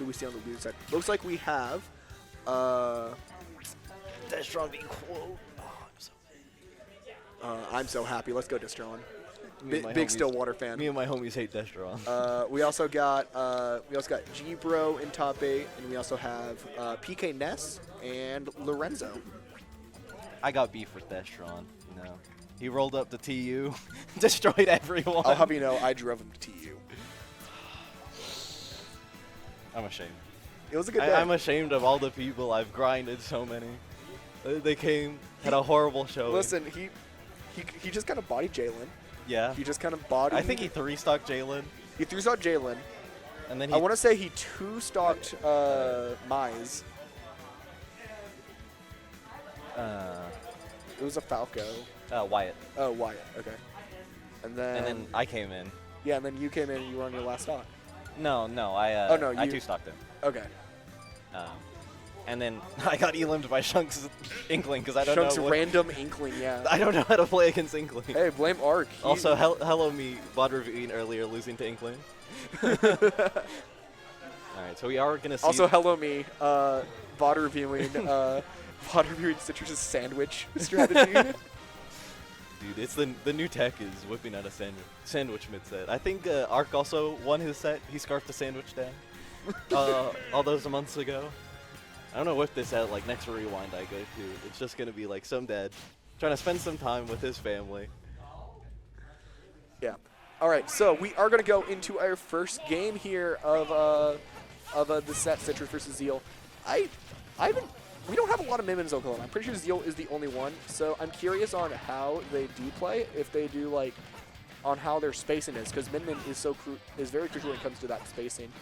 who we see on the loser side. Looks like we have Destron being quote. I'm so happy. Let's go Destron. Big Stillwater fan. Me and my homies hate Destron. We also got G-Bro in top 8, and we also have PK Ness and Lorenzo. I got beef with Destron. You know, he rolled up to TU, destroyed everyone. I'll have you know, I drove him to TU. I'm ashamed. It was a good day. I'm ashamed of all the people I've grinded so many. They came, had a horrible show. Listen, he just kind of bodied Jalen. Yeah. He just kind of bodied. I think he 3-stocked Jalen. He 3-stocked Jalen. And then I want to say he 2-stocked Mize. It was a Falco. Wyatt. Oh, Wyatt. Okay. And then I came in. Yeah, and then you came in and you were on your last stock. No, I oh, no, I 2-stocked him. Okay. And then I got elimed by Shunk's Inkling because I don't Shunk's know. Random Inkling, yeah. I don't know how to play against Inkling. Hey, blame Ark. Also, hello me, VOD reviewing earlier, losing to Inkling. All right, so we are going to see. Also, hello me, VOD reviewing Citrus's sandwich strategy. Dude, it's the new tech is whipping out a sandwich mid-set. I think Ark also won his set. He scarfed the sandwich down all those months ago. I don't know what this at like next rewind I go to. It's just gonna be like some dad trying to spend some time with his family. Yeah. All right. So we are gonna go into our first game here of the set Citrus versus Zeal. We don't have a lot of Min-Min in Oklahoma. I'm pretty sure Zeal is the only one. So I'm curious on how they do play. If they do like on how their spacing is, because Min-Min is very crucial when it comes to that spacing.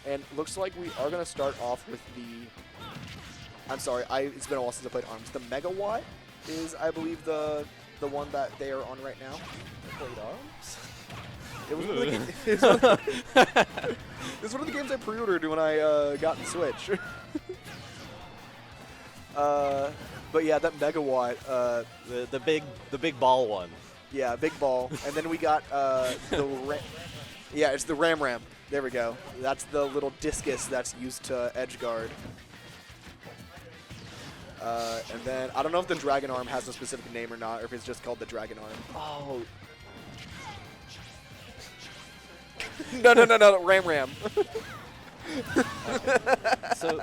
And looks like we are going to start off with the... I'm sorry, it's been a while since I played ARMS. The Megawatt is, I believe, the one that they are on right now. Played ARMS? It was one of the games I pre-ordered when I got the Switch. But yeah, that Megawatt. The big ball one. Yeah, big ball. And then we got it's the Ram. There we go. That's the little discus that's used to edge guard. And then I don't know if the Dragon Arm has a specific name or not, or if it's just called the Dragon Arm. Oh. No, Ram. Okay. So,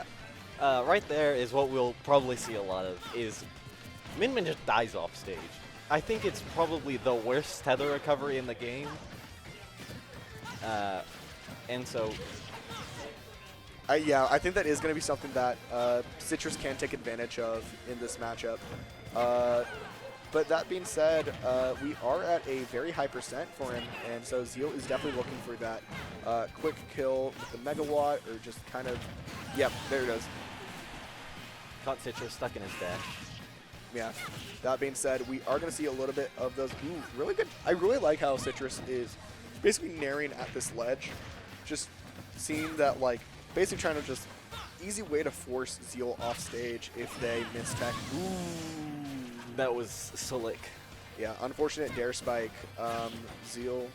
right there is what we'll probably see a lot of, is Min-Min just dies off stage. I think it's probably the worst tether recovery in the game. And so... yeah, I think that is going to be something that Citrus can take advantage of in this matchup. But that being said, we are at a very high percent for him, and so Zeal is definitely looking for that quick kill with the Megawatt, or just kind of... Yep, there it is. Caught Citrus stuck in his dash. Yeah. That being said, we are going to see a little bit of those. Ooh, really good. I really like how Citrus is basically naring at this ledge. Just seeing that, like, basically trying to just easy way to force Zeal off stage if they mistech. Ooh, that was slick. Yeah, unfortunate dare spike. Zeal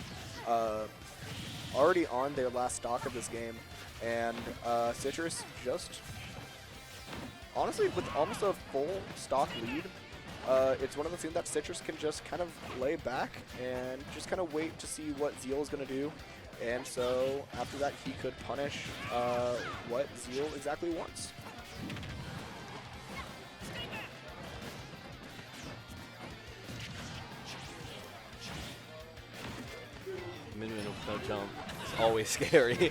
already on their last stock of this game, and Citrus just... Honestly, with almost a full stock lead, it's one of the things that Citrus can just kind of lay back and just kind of wait to see what Zeal is going to do. And so after that, he could punish what Zeal exactly wants. Min-Min with no jump. It's always scary.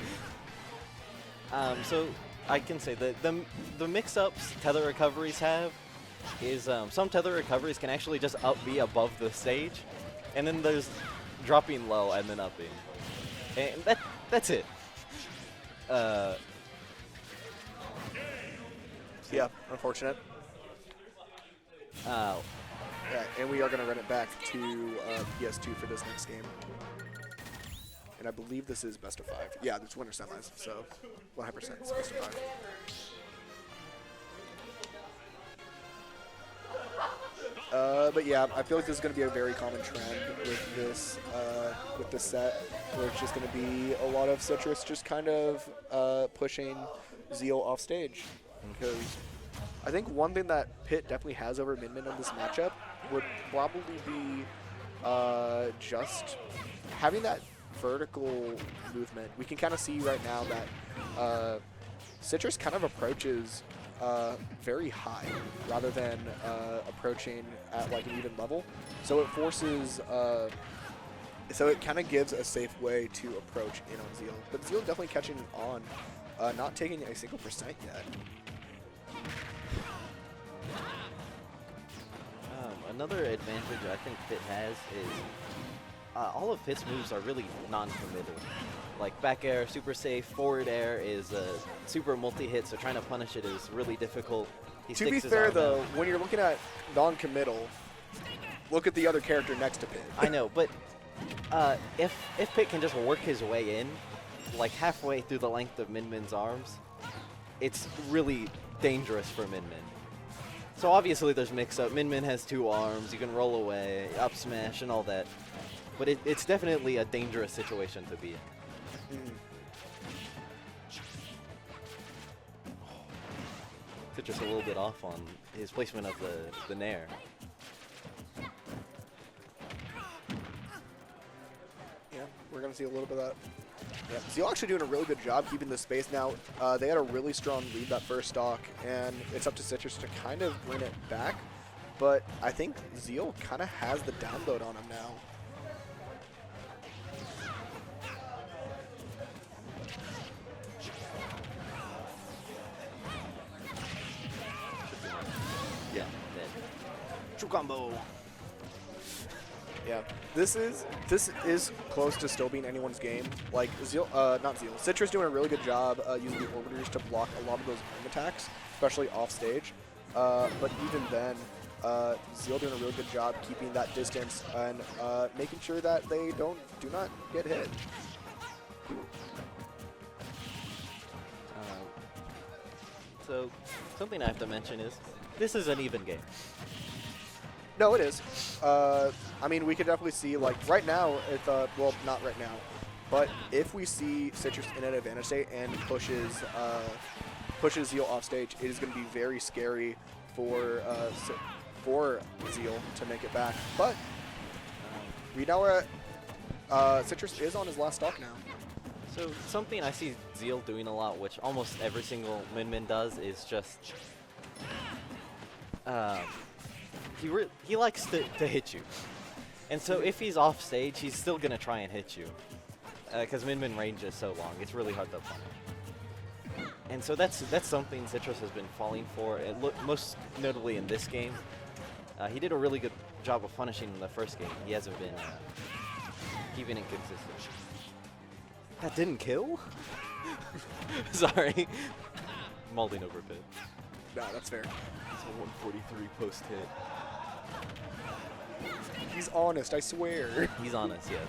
So I can say that the mix-ups tether recoveries have is some tether recoveries can actually just be above the stage, and then there's dropping low and then upping, and that's it. Yeah, unfortunate. Yeah, and we are going to run it back to PS2 for this next game. And I believe this is best of 5. Yeah, it's winter semis, so 100% it's best of 5. But yeah, I feel like this is going to be a very common trend with this set, where it's just going to be a lot of Citrus just kind of pushing Zeal off stage. Because I think one thing that Pit definitely has over Min Min in this matchup would probably be just having that vertical movement. We can kind of see right now that Citrus kind of approaches very high rather than approaching at like an even level. So it forces, so it kind of gives a safe way to approach in on Zeal. But Zeal definitely catching on, not taking a single percent yet. Another advantage I think Pit has is all of Pit's moves are really non-committal. Like back air, super safe, forward air is a super multi-hit, so trying to punish it is really difficult. To be fair though, when you're looking at non-committal, look at the other character next to Pit. I know, but if Pit can just work his way in, like halfway through the length of Min Min's arms, it's really dangerous for Min Min. So obviously there's mix-up. Min Min has 2 arms, you can roll away, up smash, and all that. But it's definitely a dangerous situation to be in. Citrus a little bit off on his placement of the nair. Yeah, we're going to see a little bit of that. Yeah, Zeal actually doing a really good job keeping the space now. They had a really strong lead that first stock, and it's up to Citrus to kind of bring it back. But I think Zeal kind of has the download on him now. Yeah, true combo. Yeah, this is close to still being anyone's game. Like Zeal, not Zeal. Citrus doing a really good job using the orbiters to block a lot of those arm attacks, especially off stage. But even then, Zeal doing a really good job keeping that distance and making sure that they do not get hit. So something I have to mention is this is an even game. No, it is. I mean, we could definitely see, like, right now, well, not right now, but if we see Citrus in an advantage state and pushes Zeal off stage, it is going to be very scary for Zeal to make it back. But we know we're Citrus is on his last stock now. So something I see Zeal doing a lot, which almost every single Min Min does, is just he likes to hit you. And so if he's off stage, he's still going to try and hit you. Because Min Min range is so long, it's really hard to punish. And so that's something Citrus has been falling for, most notably in this game. He did a really good job of punishing in the first game. He hasn't been keeping it consistent. That didn't kill? Sorry. Mauling over Pit. No, that's fair. It's a 143 post hit. He's honest, I swear. He's honest, yeah.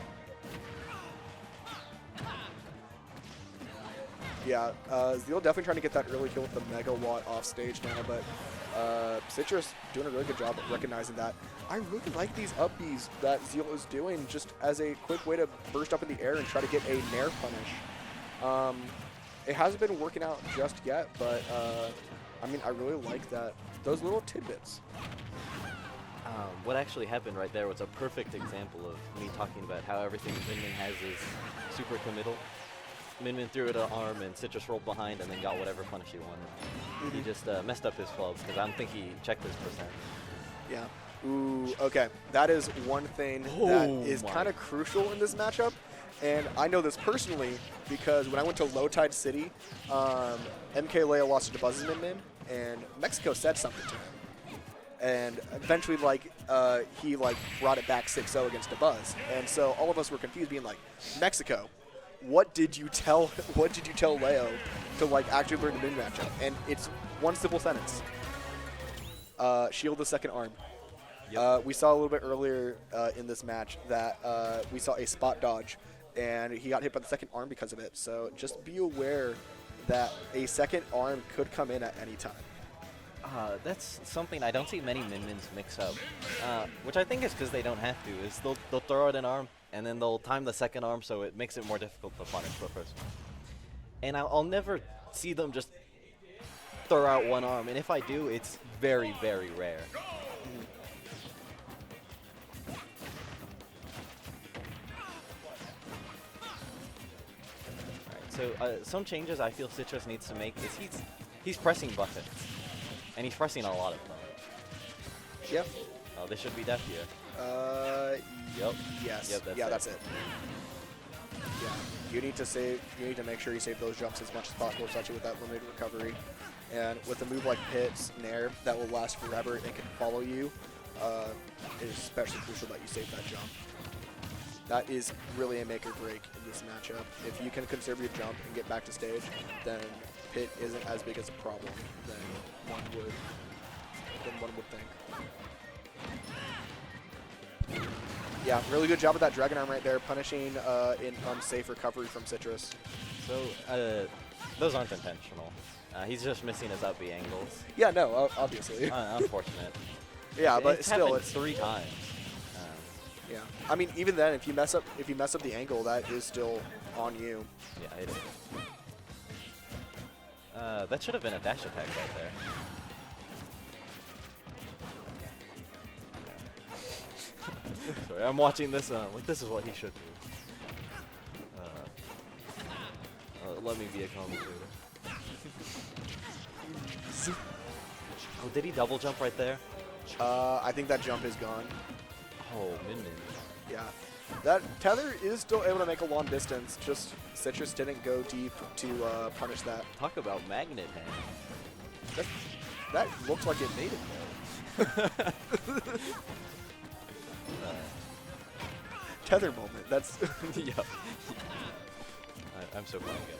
Yeah, Zeal definitely trying to get that early kill with the Mega Watt off stage now, but Citrus doing a really good job of recognizing that. I really like these up Bs that Zeal is doing just as a quick way to burst up in the air and try to get a nair punish. It hasn't been working out just yet, but I mean, I really like that. Those little tidbits. What actually happened right there was a perfect example of me talking about how everything Min Min has is super committal. Min Min threw it an arm and Citrus rolled behind and then got whatever punish he wanted. He just messed up his clubs because I don't think he checked his percent. Yeah. Ooh, okay. That is one thing that is kind of crucial in this matchup. And I know this personally because when I went to Low Tide City, MK Leo lost to Buzz's Min Min, and Mexico said something to him. And eventually, he brought it back 6-0 against Buzz. And so all of us were confused, being like, Mexico, what did you tell Leo to actually learn the Min matchup? And it's one simple sentence. Shield the second arm. Yep. We saw a little bit earlier in this match that we saw a spot dodge, and he got hit by the second arm because of it. So just be aware that a second arm could come in at any time. That's something I don't see many min-mins mix up, which I think is because they don't have to. Is they'll throw out an arm, and then they'll time the second arm, so it makes it more difficult to punish the first one. And I'll never see them just throw out one arm, and if I do, it's very, very rare. Alright, so some changes I feel Citrus needs to make is he's pressing buttons, and he's pressing a lot of them. Yep. Oh, they should be deaf here. Yep. Yes. Yep, that's it. Yeah. You need to save. You need to make sure you save those jumps as much as possible, especially with that limited recovery. And with a move like Pits, Nair, that will last forever and can follow you, it is especially crucial that you save that jump. That is really a make or break in this matchup. If you can conserve your jump and get back to stage, then Pit isn't as big as a problem than one would think. Yeah, really good job with that Dragon Arm right there, punishing an unsafe recovery from Citrus. So those aren't intentional. He's just missing his up B angles. Yeah, no, obviously. Unfortunate. Yeah, but it's still, happened it's 3 times. yeah. I mean, even then, if you mess up the angle, that is still on you. Yeah, it is. That should have been a dash attack right there. Sorry, I'm watching this. Like this is what he should do. Let me be a commentator. Oh, did he double jump right there? I think that jump is gone. Oh, min-min. Yeah. That tether is still able to make a long distance, just Citrus didn't go deep to punish that. Talk about magnet hand. That looks like it made it though. Tether moment, that's... Yeah. I'm so proud, guys.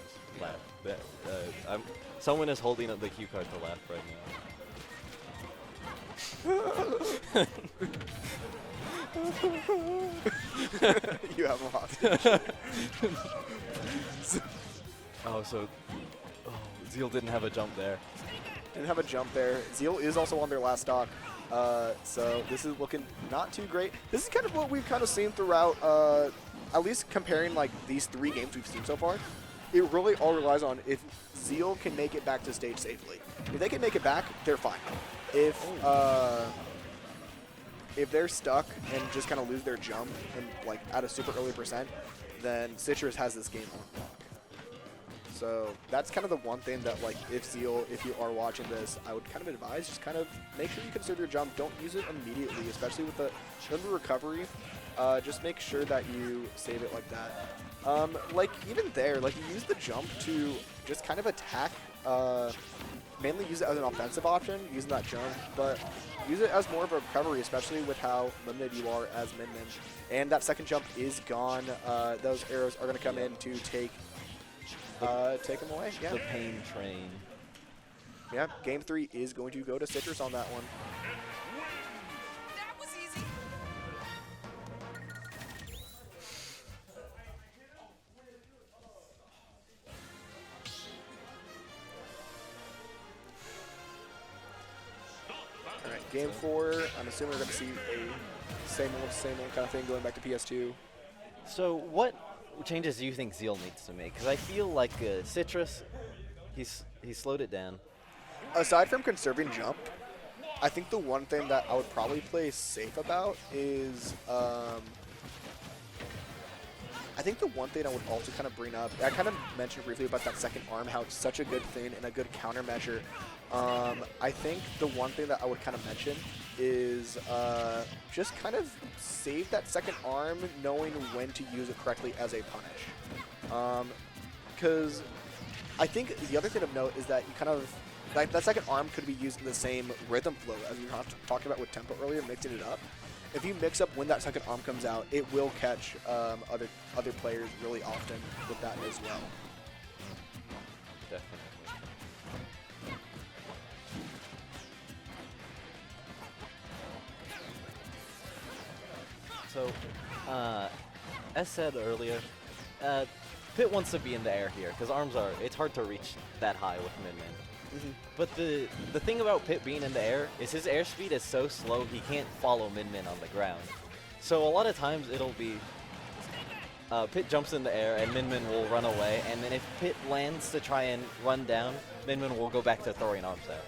Laugh. Someone is holding up the cue card to laugh right now. You have a hostage. Zeal didn't have a jump there. Didn't have a jump there. Zeal is also on their last stock. So this is looking not too great. This is kind of what we've kind of seen throughout, at least comparing like these 3 games we've seen so far. It really all relies on if Zeal can make it back to stage safely. If they can make it back, they're fine. If they're stuck and just kind of lose their jump and like at a super early %, then Citrus has this game on lock. So that's kind of the one thing that, like, if you are watching this, I would kind of advise, just kind of make sure you conserve your jump. Don't use it immediately, especially with the recovery. Just make sure that you save it like that. Like, even there, like, you use the jump to just kind of attack, mainly use it as an offensive option, using that jump, but use it as more of a recovery, especially with how limited you are as min-min. And that second jump is gone. Those arrows are going to come in to take them away. Yeah. The pain train. Yeah, game 3 is going to go to Citrus on that one. That was easy. All right, game 4. I'm assuming we're going to see a same old kind of thing going back to PS2. So what changes do you think Zeal needs to make? Because I feel like Citrus, he slowed it down. Aside from conserving jump, I think the one thing that I would probably play safe about is, I think the one thing I would also kind of bring up, I kind of mentioned briefly about that second arm, how it's such a good thing and a good countermeasure. I think the one thing that I would kind of mention is just kind of save that second arm, knowing when to use it correctly as a punish. Because I think the other thing of note is that you kind of, like, that second arm could be used in the same rhythm flow as we talked about with tempo earlier, mixing it up. If you mix up when that second arm comes out, it will catch other players really often with that as well. Definitely. So, as said earlier, Pit wants to be in the air here, because it's hard to reach that high with min-min. But the thing about Pit being in the air is his airspeed is so slow he can't follow Min on the ground. So a lot of times it'll be Pit jumps in the air and Min will run away, and then if Pit lands to try and run down, Min will go back to throwing arms out.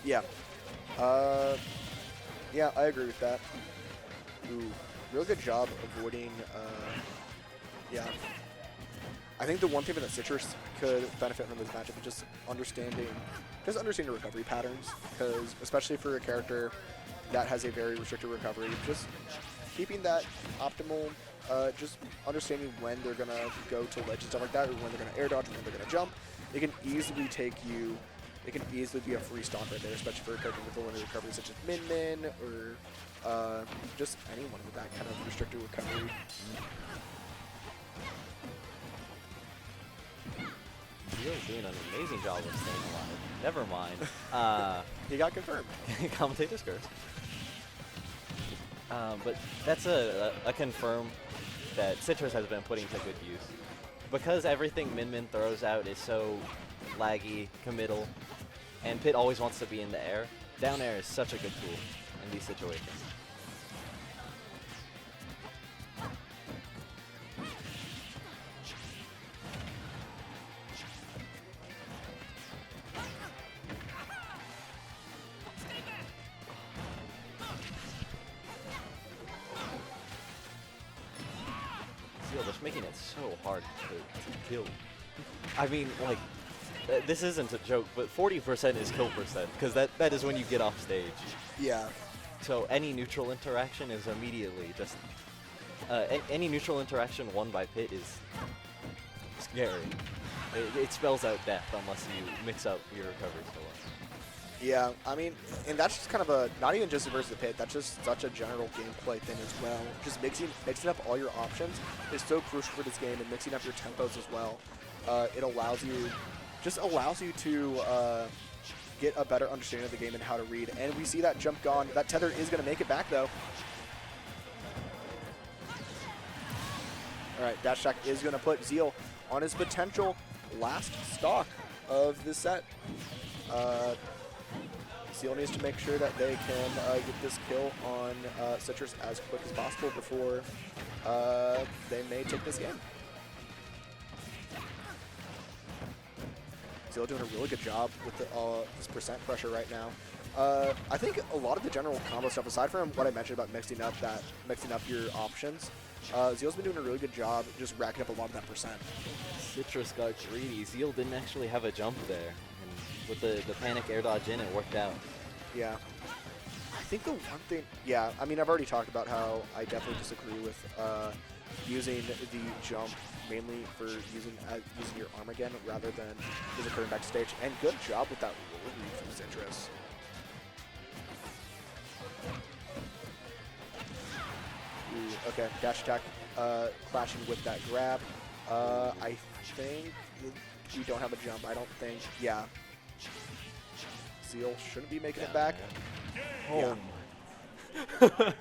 Yeah. Yeah, I agree with that. Ooh, real good job avoiding, yeah. I think the one thing that Citrus could benefit from this matchup is just understanding recovery patterns, because especially for a character that has a very restricted recovery, just keeping that optimal, just understanding when they're going to go to ledge and stuff like that, or when they're going to air dodge, when they're going to jump, it can easily take you, it can easily be a free stomp right there, especially for a character with a limited recovery such as Min, or just anyone with that kind of restricted recovery. Zeal's doing an amazing job of staying alive. Never mind. He got confirmed. Commentator's curse. But that's a confirm that Citrus has been putting to good use. Because everything Min throws out is so laggy, committal, and Pit always wants to be in the air, down air is such a good tool in these situations. Zeal just making it so hard to kill. I mean, like, this isn't a joke, but 40% is kill percent, because that is when you get off stage. Yeah. So any neutral interaction is immediately just... any neutral interaction won by Pit is scary. It spells out death unless you mix up your recovery so well. Yeah, I mean, and that's just kind of a, not even just versus the Pit, that's just such a general gameplay thing as well. Just mixing up all your options is so crucial for this game, and mixing up your tempos as well. It allows you to get a better understanding of the game and how to read. And we see that jump gone. That tether is going to make it back, though. All right, dash attack is going to put Zeal on his potential last stock of this set. Zeal needs to make sure that they can get this kill on Citrus as quick as possible before they may take this game. Zeal doing a really good job with this percent pressure right now. I think a lot of the general combo stuff, aside from what I mentioned about mixing up your options, Zeal's been doing a really good job just racking up a lot of that percent. Citrus got greedy. Zeal didn't actually have a jump there. And with the panic air dodge in, it worked out. Yeah. I think the one thing, yeah, I mean, I've already talked about how I definitely disagree with using the jump mainly for using your arm again rather than just occurring backstage. And good job with that roll read from Citrus. Ooh, okay, dash attack clashing with that grab. I think we don't have a jump. I don't think, yeah. Zeal shouldn't be making it back. Oh. Yeah.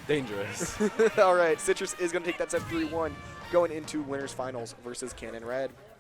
Dangerous. All right, Citrus is going to take that set 3-1 going into winners finals versus Cannon Red.